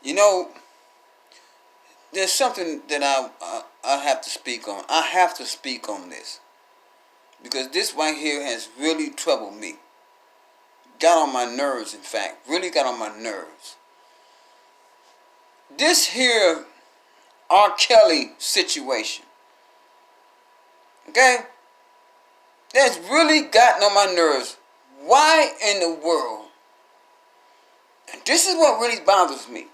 You know, there's something that I have to speak on. I have to speak on this because this right here has really troubled me. Got on my nerves, in fact. Really got on my nerves. This here R. Kelly situation. Okay? That's really gotten on my nerves. Why in the world? And this is what really bothers me.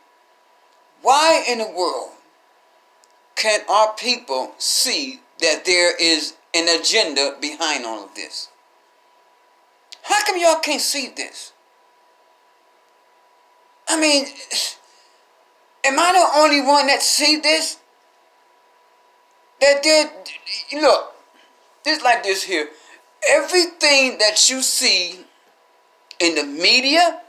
Why in the world can our people see that there is an agenda behind all of this? How come y'all can't see this? I mean, am I the only one that see this? That did, look, this like this here. Everything that you see in the media,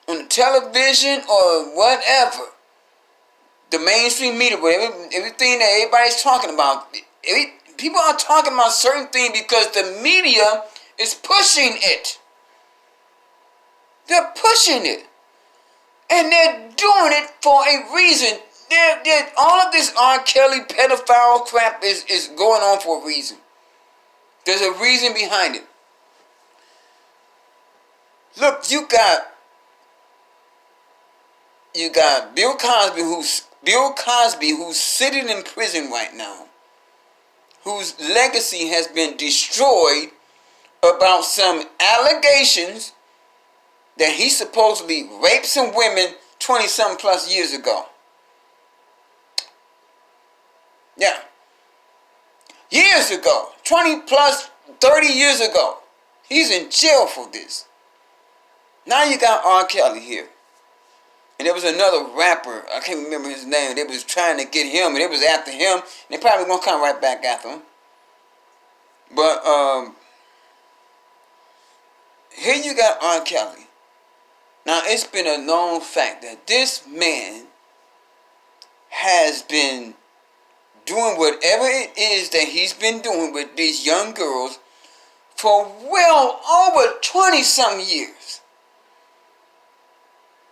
on the television, or whatever, the mainstream media, everything that everybody's talking about, people are talking about certain things because the media is pushing it. They're pushing it. And they're doing it for a reason. All of this R. Kelly pedophile crap is going on for a reason. There's a reason behind it. Look, you got Bill Cosby who's sitting in prison right now, whose legacy has been destroyed about some allegations that he supposedly raped some women 20-something plus years ago. Yeah. Years ago. 20 plus 30 years ago. He's in jail for this. Now you got R. Kelly here. And there was another rapper, I can't remember his name, they was trying to get him, and they was after him, and they probably gonna come right back after him. But here you got R. Kelly. Now it's been a known fact that this man has been doing whatever it is that he's been doing with these young girls for well over 20-something years.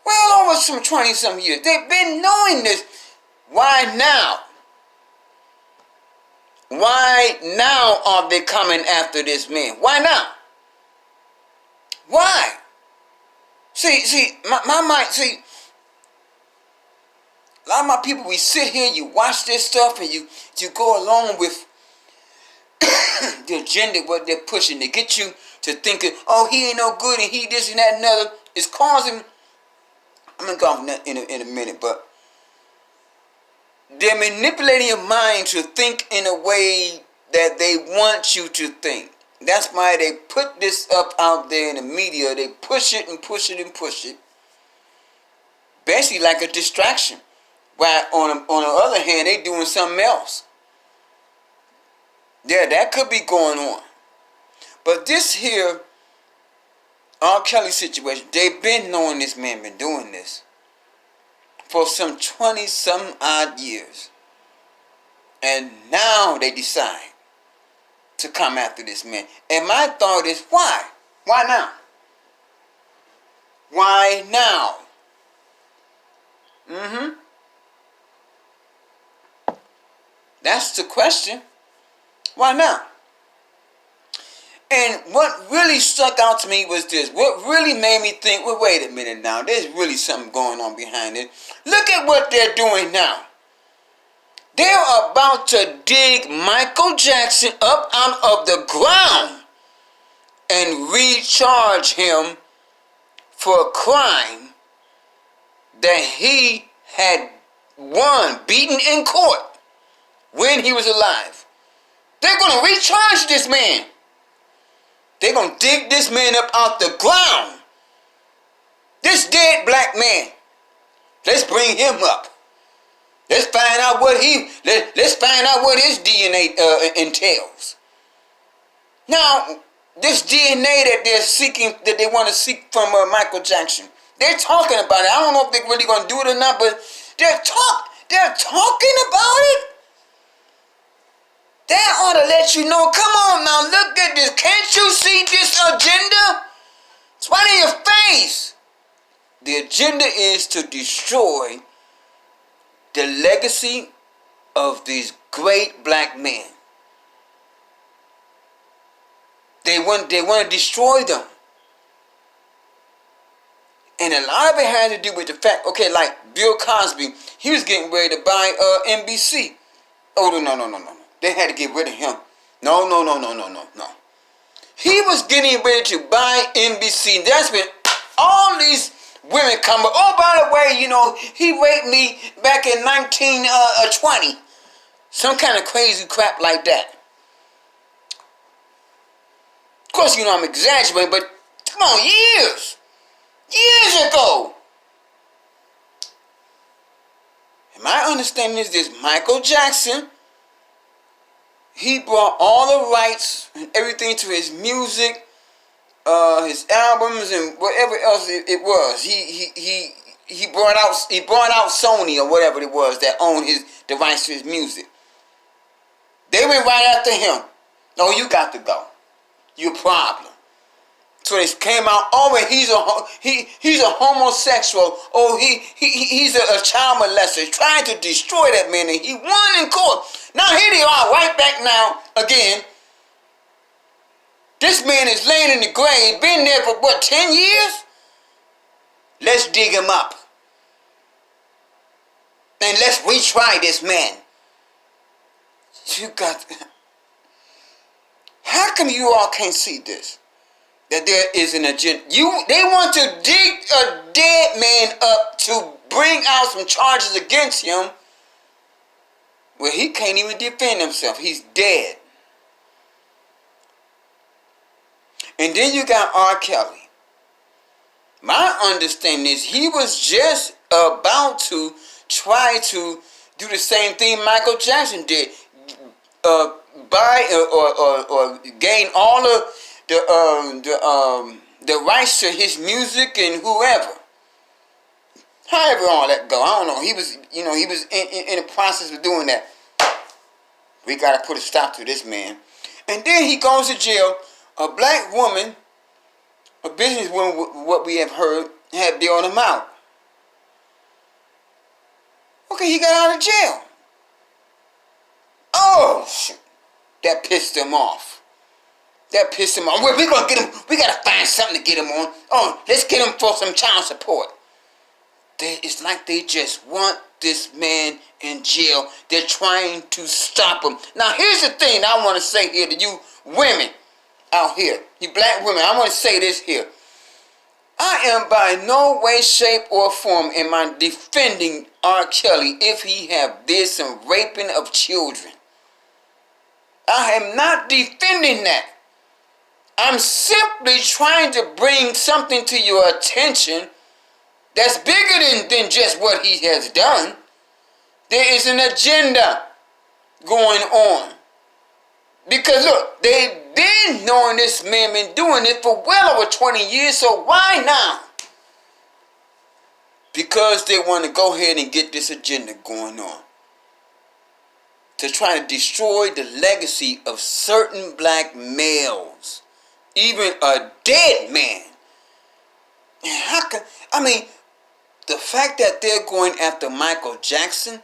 Well over some 20-something years. They've been knowing this. Why now? Why now are they coming after this man? Why now? Why? See, my mind, see, a lot of my people, we sit here, you watch this stuff, and you go along with the agenda, what they're pushing. They get you to thinking, oh, he ain't no good, and he this and that and other. It's causing, I'm going to go off in a minute, but they're manipulating your mind to think in a way that they want you to think. That's why they put this up out there in the media. They push it and push it and push it. Basically like a distraction. While on the other hand, they doing something else. Yeah, that could be going on. But this here, R. Kelly situation, they've been knowing this man been doing this for some 20-some odd years. And now they decide to come after this man. And my thought is, why? Why now? Why now? That's the question. Why now? And what really stuck out to me was this. What really made me think, well, wait a minute now. There's really something going on behind it. Look at what they're doing now. They're about to dig Michael Jackson up out of the ground and recharge him for a crime that he had beaten in court when he was alive. They're going to recharge this man. They're going to dig this man up out the ground. This dead black man. Let's bring him up. Let's find out what his DNA entails. Now, this DNA that they're seeking, that they want to seek from Michael Jackson, they're talking about it. I don't know if they're really going to do it or not, but they're talking about it. That ought to let you know, come on now, look at this. Can't you see this agenda? It's right in your face. The agenda is to destroy the legacy of these great black men. They want to destroy them. And a lot of it had to do with the fact, okay, like Bill Cosby, he was getting ready to buy NBC. Oh, no. They had to get rid of him. No. He was getting ready to buy NBC. That's when all these women come. Oh, by the way, he raped me back in 1920. Some kind of crazy crap like that. Of course, I'm exaggerating, but come on, years ago. And my understanding is this: Michael Jackson, he brought all the rights and everything to his music, his albums, and whatever else it was. He brought out Sony or whatever it was that owned the rights to his music. They went right after him. No, you got to go. You're a problem. So they came out. Oh, he's a homosexual. Oh, he's a child molester, trying to destroy that man, and he won in court. Now here they are, right back now again. This man is laying in the grave, been there for 10 years? Let's dig him up. And let's retry this man. How come you all can't see this? That there is an agenda. They want to dig a dead man up to bring out some charges against him. Well, he can't even defend himself. He's dead. And then you got R. Kelly. My understanding is he was just about to try to do the same thing Michael Jackson did. Buy or gain all of the rights to his music and whoever. However all that go, I don't know. He was in the process of doing that. We gotta put a stop to this man. And then he goes to jail. A black woman, a businesswoman, what we have heard, had bailed him out. Okay, he got out of jail. Oh, shit. That pissed him off. Well, we're gonna get him. We gotta find something to get him on. Oh, let's get him for some child support. It's like they just want this man in jail. They're trying to stop him. Now, here's the thing I want to say here to you women out here, you black women. I want to say this here. I am by no way, shape, or form am I defending R. Kelly if he have did some raping of children. I am not defending that. I'm simply trying to bring something to your attention that's bigger than just what he has done. There is an agenda going on. Because look, they've been knowing this man been doing it for well over 20 years, so why now? Because they want to go ahead and get this agenda going on. To try to destroy the legacy of certain black males. Even a dead man. The fact that they're going after Michael Jackson,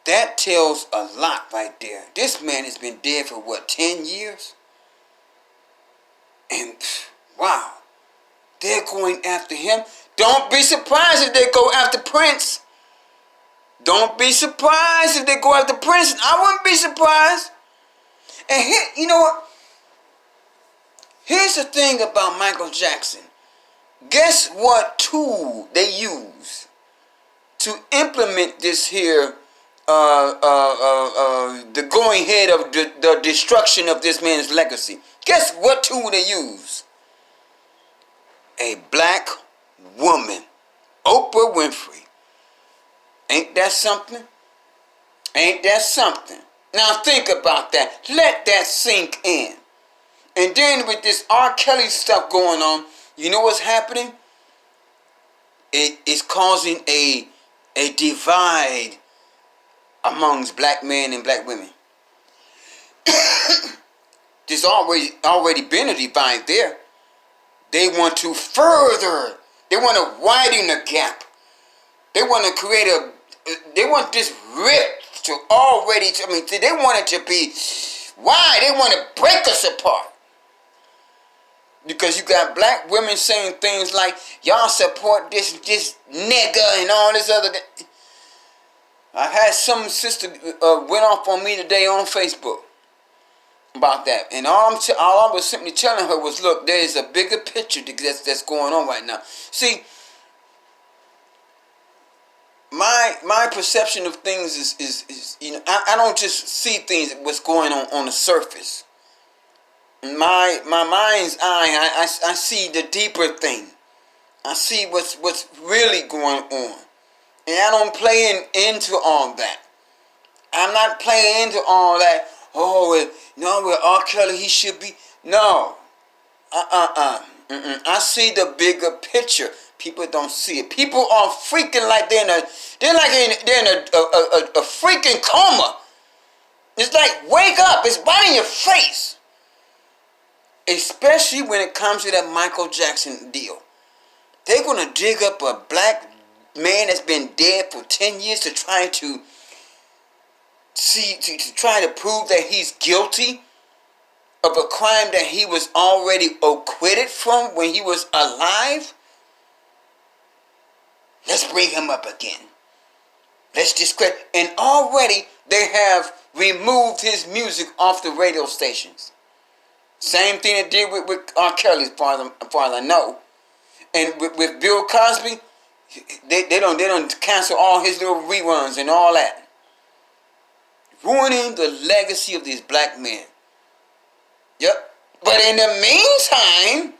that tells a lot right there. This man has been dead for 10 years? And wow, they're going after him. Don't be surprised if they go after Prince. Don't be surprised if they go after Prince. I wouldn't be surprised. And here, you know what? Here's the thing about Michael Jackson. Guess what tool they use to implement this here, the going ahead of the destruction of this man's legacy? Guess what tool they use? A black woman, Oprah Winfrey. Ain't that something? Ain't that something? Now think about that. Let that sink in. And then with this R. Kelly stuff going on, you know what's happening? It is causing a divide amongst black men and black women. There's already been a divide there. They want to further They want to widen the gap. They want to create they want this rift to already, they want it to be wide. They want to break us apart. Because you got black women saying things like, y'all support this nigga and all this other. I had some sister went off on me today on Facebook about that. And all I was simply telling her was, look, there is a bigger picture that's going on right now. See, my perception of things is I don't just see things what's going on the surface. My mind's eye, I see the deeper thing. I see what's really going on. And I don't play into all that. I'm not playing into all that. Oh, no, with R. Kelly, he should be. No. I see the bigger picture. People don't see it. People are freaking like they're in a freaking coma. It's like, wake up. It's right in your face. Especially when it comes to that Michael Jackson deal. They're going to dig up a black man that's been dead for 10 years to try to try to prove that he's guilty of a crime that he was already acquitted from when he was alive. Let's bring him up again. Let's discredit. And already they have removed his music off the radio stations. Same thing they did with R. Kelly, as far as I know. And with Bill Cosby, they don't cancel all his little reruns and all that. Ruining the legacy of these black men. Yep. But in the meantime,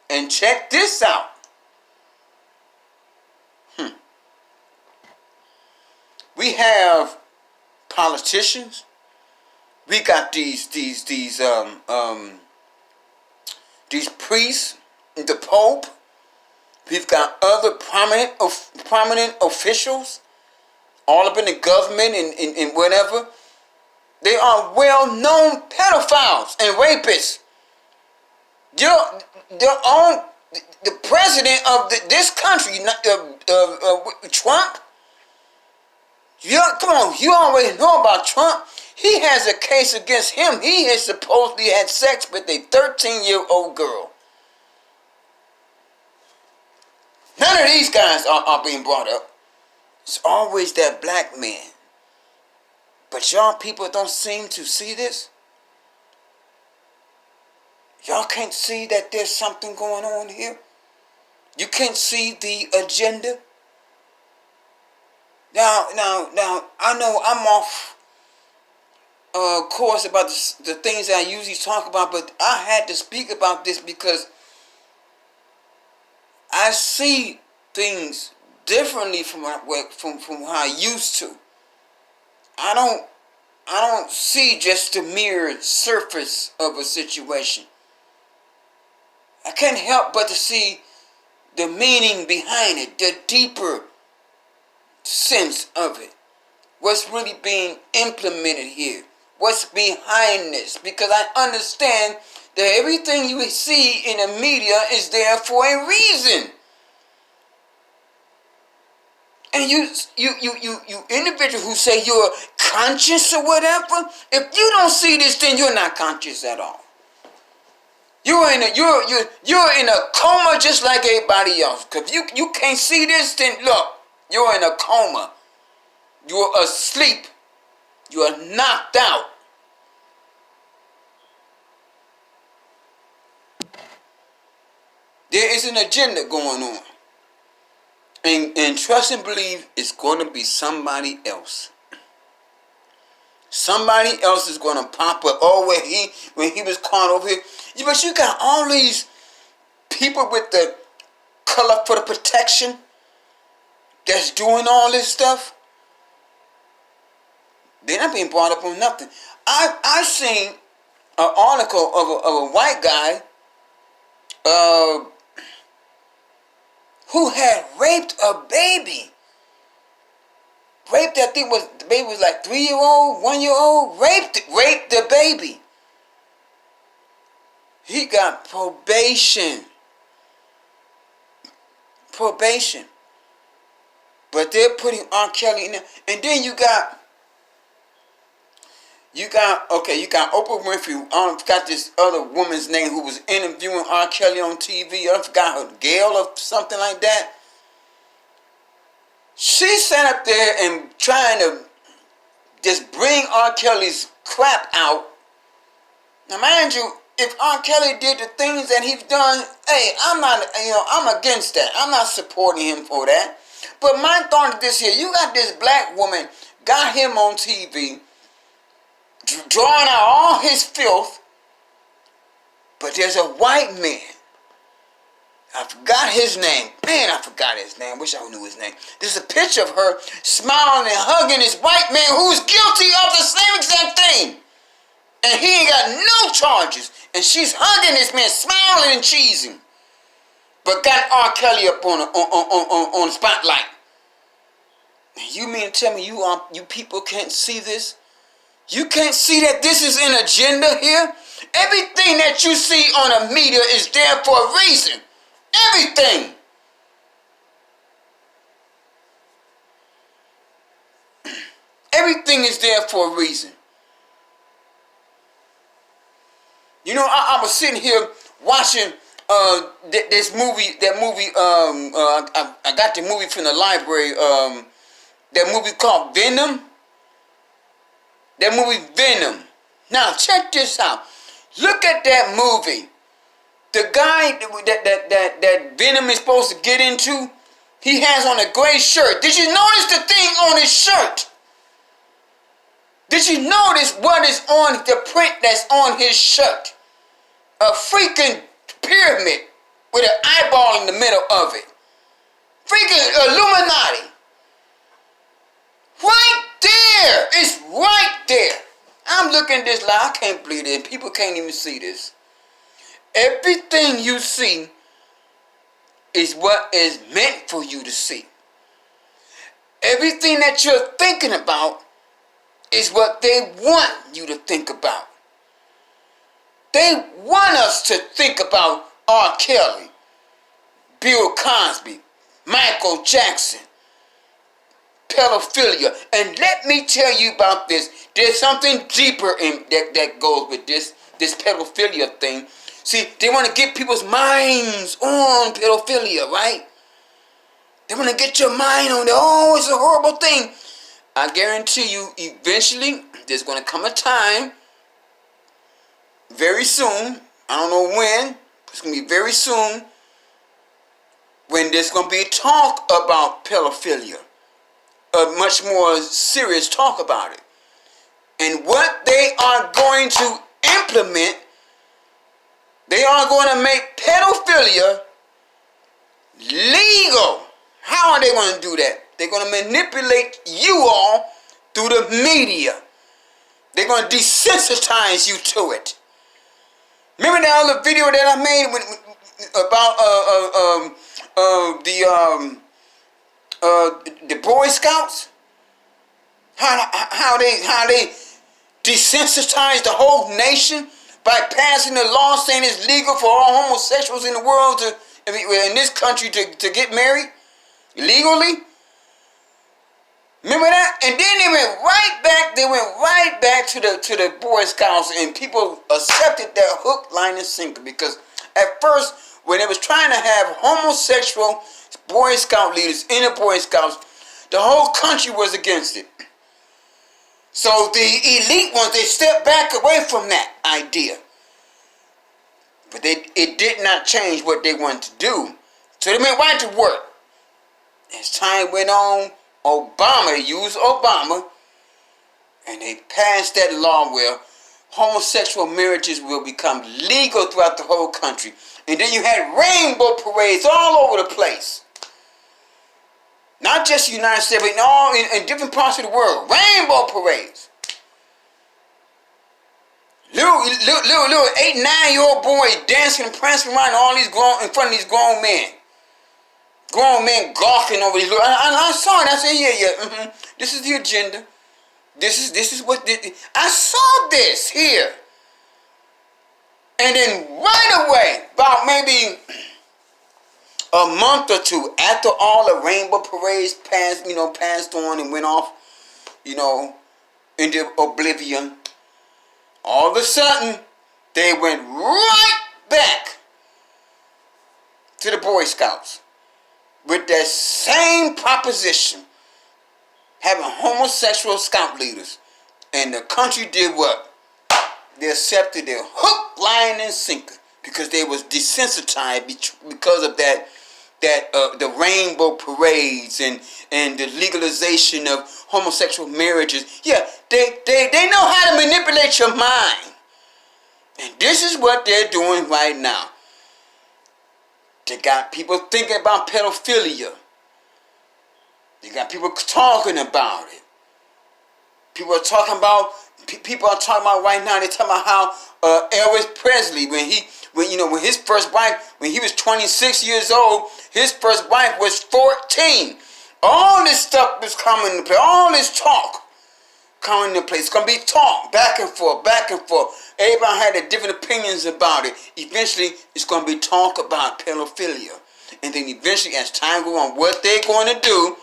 and check this out. We have politicians. We got these priests, the Pope. We've got other prominent officials, all up in the government and whatever. They are well-known pedophiles and rapists. The president of this country, Trump. Come on, you already know about Trump. He has a case against him. He has supposedly had sex with a 13-year-old girl. None of these guys are being brought up. It's always that black man. But y'all people don't seem to see this. Y'all can't see that there's something going on here. You can't see the agenda. Now, I know I'm off course about the things that I usually talk about, but I had to speak about this because I see things differently from how I used to. I don't see just the mere surface of a situation. I can't help but to see the meaning behind it, the deeper sense of it. What's really being implemented here? What's behind this? Because I understand that everything you see in the media is there for a reason. And you individuals who say you're conscious or whatever, if you don't see this, then you're not conscious at all. You're in a coma just like everybody else. Because you can't see this, then look, you're in a coma. You're asleep. You are knocked out. There is an agenda going on. And trust and believe it's going to be somebody else. Somebody else is going to pop up. Oh, when he was caught over here. But you got all these people with the color for the protection that's doing all this stuff. They're not being brought up on nothing. I seen an article of a white guy who had raped a baby. Raped that thing the baby was like 3-year-old, 1-year-old. Raped the baby. He got probation. Probation. But they're putting R. Kelly in there. And then you got Oprah Winfrey. I forgot this other woman's name who was interviewing R. Kelly on TV. I forgot her, Gail or something like that. She sat up there and trying to just bring R. Kelly's crap out. Now, mind you, if R. Kelly did the things that he's done, hey, I'm against that. I'm not supporting him for that. But my thought is this here. You got this black woman, got him on TV, drawing out all his filth, but there's a white man. I forgot his name. Man, I forgot his name. Wish I knew his name. There's a picture of her smiling and hugging this white man who's guilty of the same exact thing. And he ain't got no charges. And she's hugging this man, smiling and cheesing. But got R. Kelly up on the spotlight. You mean to tell me you people can't see this? You can't see that this is an agenda here? Everything that you see on the media is there for a reason. Everything. Everything is there for a reason. You know, I was sitting here watching this movie. I got the movie from the library. That movie called Venom. That movie Venom. Now check this out. Look at that movie. The guy that Venom is supposed to get into, he has on a gray shirt. Did you notice the thing on his shirt? Did you notice what is on the print that's on his shirt? A freaking pyramid with an eyeball in the middle of it. Freaking Illuminati. Right there. It's right there. I'm looking at this like I can't believe it. People can't even see this. Everything you see is what is meant for you to see. Everything that you're thinking about is what they want you to think about. They want us to think about R. Kelly, Bill Cosby, Michael Jackson, pedophilia. And let me tell you about this. There's something deeper in that goes with this pedophilia thing. See, they want to get people's minds on pedophilia, right? They want to get your mind on it. Oh, it's a horrible thing. I guarantee you, eventually, there's going to come a time, very soon, I don't know when, it's going to be very soon, when there's going to be talk about pedophilia. A much more serious talk about it. And what they are going to implement, they are going to make pedophilia legal. How are they going to do that? They're going to manipulate you all through the media. They're going to desensitize you to it. Remember that other video that I made about the Boy Scouts? How they desensitized the whole nation by passing a law saying it's legal for all homosexuals in the world in this country to get married legally. Remember that? And then they went right back. They went right back to the Boy Scouts, and people accepted that hook, line, and sinker. Because at first, when they was trying to have homosexual Boy Scout leaders in the Boy Scouts, the whole country was against it. So the elite ones, they stepped back away from that idea. But it did not change what they wanted to do. So they went right to work. As time went on, Obama used Obama, and they passed that law where homosexual marriages will become legal throughout the whole country. And then you had rainbow parades all over the place. Not just the United States, but in different parts of the world. Rainbow parades. Little 8, 9-year-old boy dancing and prancing around in front of these grown men. Grown men gawking over these little. I saw it. I said, yeah. This is the agenda. This is what I saw this here. And then right away, about maybe a month or two after all the rainbow parades passed on and went off, into oblivion, all of a sudden, they went right back to the Boy Scouts with that same proposition, having homosexual scout leaders. And the country did what? They accepted their hook, line, and sinker because they was desensitized because of the rainbow parades and the legalization of homosexual marriages. Yeah, they know how to manipulate your mind. And this is what they're doing right now. They got people thinking about pedophilia. They got people talking about it. People are talking about right now. They're talking about how Elvis Presley, when his first wife, when he was 26 years old, his first wife was 14. All this stuff is coming into play. All this talk coming into play. It's gonna be talk back and forth, back and forth. Everybody had their different opinions about it. Eventually, it's gonna be talk about pedophilia, and then eventually, as time goes on, what they're going to do,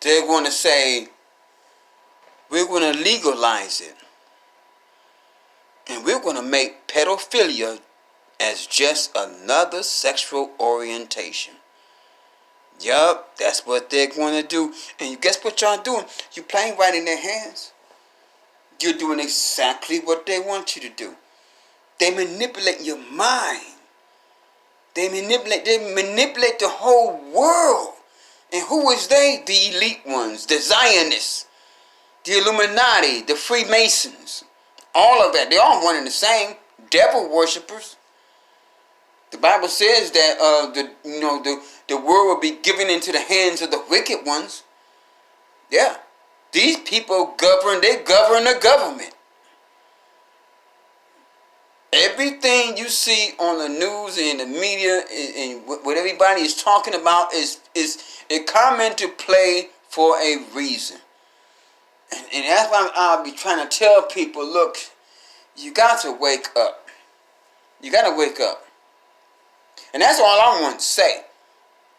they're going to say, we're going to legalize it. And we're going to make pedophilia as just another sexual orientation. Yup, that's what they're going to do. And guess what y'all doing? You're playing right in their hands. You're doing exactly what they want you to do. They manipulate your mind. They manipulate the whole world. And who is they? The elite ones, the Zionists, the Illuminati, the Freemasons, all of that. They're all one and the same. Devil worshippers. The Bible says that the world will be given into the hands of the wicked ones. Yeah, these people govern. They govern the government. Everything you see on the news and the media and what everybody is talking about is it come into play for a reason. And that's why I'll be trying to tell people, look, you got to wake up. You got to wake up. And that's all I want to say.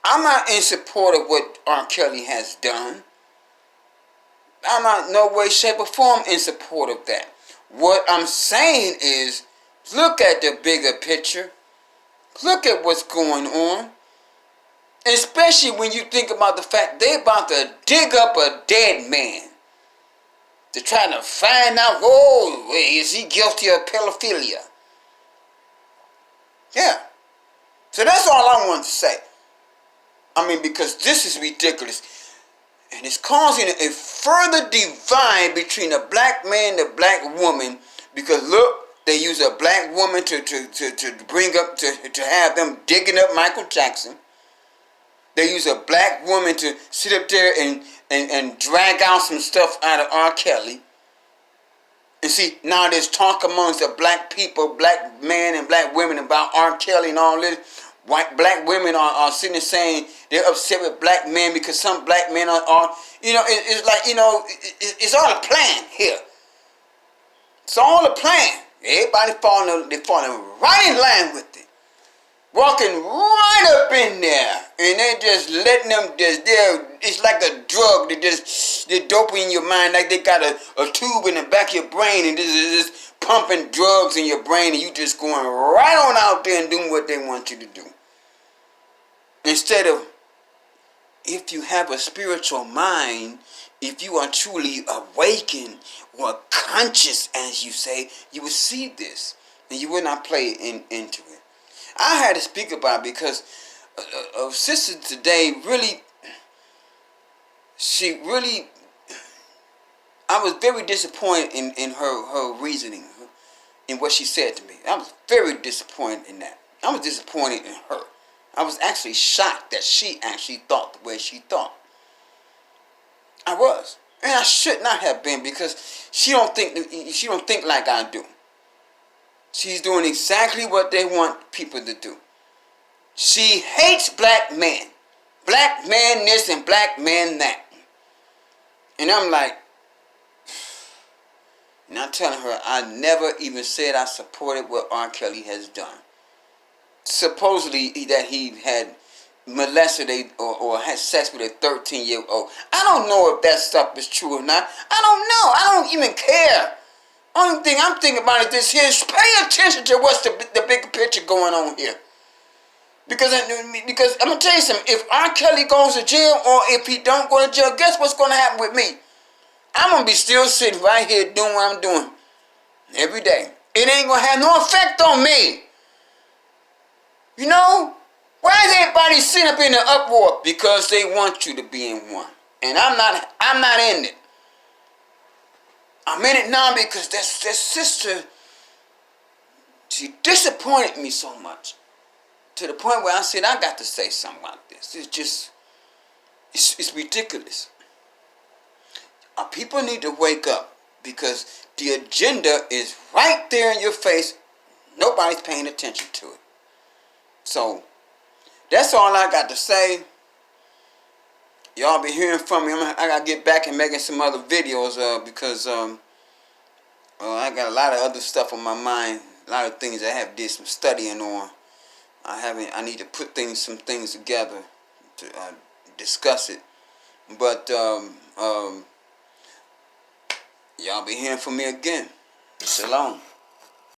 I'm not in support of what R. Kelly has done. I'm not no way, shape, or form in support of that. What I'm saying is, look at the bigger picture. Look at what's going on. Especially when you think about the fact they're about to dig up a dead man. They're trying to find out, is he guilty of pedophilia? Yeah. So that's all I want to say. I mean, because this is ridiculous. And it's causing a further divide between a black man and a black woman. Because look, they use a black woman to bring up, to have them digging up Michael Jackson. They use a black woman to sit up there and drag out some stuff out of R. Kelly. And see, now there's talk amongst the black people, black men and black women about R. Kelly and all this. Black women are sitting there saying they're upset with black men because some black men are it's like, it's all a plan here. It's all a plan. Everybody falling right in line with it. Walking right up in there. And they just letting them it's like a drug. They're doping your mind like they got a tube in the back of your brain and this is just pumping drugs in your brain and you just going right on out there and doing what they want you to do. Instead of, if you have a spiritual mind, if you are truly awakened or conscious, as you say, you will see this and you will not play into it. I had to speak about it because Sister today I was very disappointed in her reasoning, in what she said to me. I was very disappointed in that. I was disappointed in her. I was actually shocked that she actually thought the way she thought. I was. And I should not have been because she don't think like I do. She's doing exactly what they want people to do. She hates black men. Black man this and black man that. And I'm like, And I'm telling her, I never even said I supported what R. Kelly has done. Supposedly that he had molested or had sex with a 13-year-old. I don't know if that stuff is true or not. I don't know. I don't even care. Only thing I'm thinking about is this here. Pay attention to what's the bigger picture going on here. Because I'm going to tell you something. If R. Kelly goes to jail or if he don't go to jail, guess what's going to happen with me? I'm going to be still sitting right here doing what I'm doing every day. It ain't going to have no effect on me. You know? Why is everybody sitting up in the uproar? Because they want you to be in one. And I'm not in it. I'm in it now because that sister, she disappointed me so much. To the point where I said, I got to say something about this. It's just, it's ridiculous. People need to wake up because the agenda is right there in your face. Nobody's paying attention to it. So, that's all I got to say. Y'all be hearing from me. I got to get back and making some other videos because I got a lot of other stuff on my mind. A lot of things I have did some studying on. I need to put some things together to discuss it. But y'all be hearing from me again. Shalom.